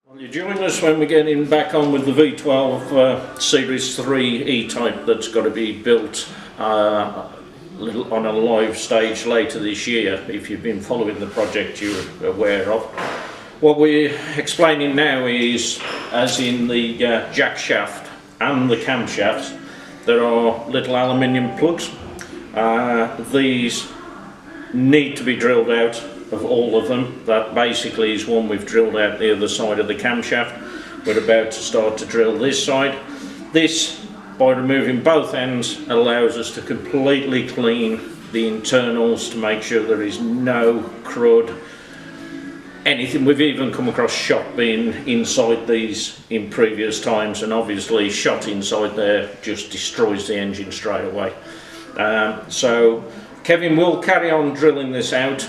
Well, you join us when we're getting back on with the V12 Series 3 E-Type that's got to be built on a live stage later this year. If you've been following the project, you're aware of. What we're explaining now is, as in the jackshaft and the camshafts, there are little aluminium plugs. These need to be drilled out of all of them. That basically is one we've drilled out the other side of the camshaft. We're about to start to drill this side. This, by removing both ends, allows us to completely clean the internals to make sure there is no crud, anything. We've even come across shot being inside these in previous times, and obviously shot inside there just destroys the engine straight away. So Kevin will carry on drilling this out.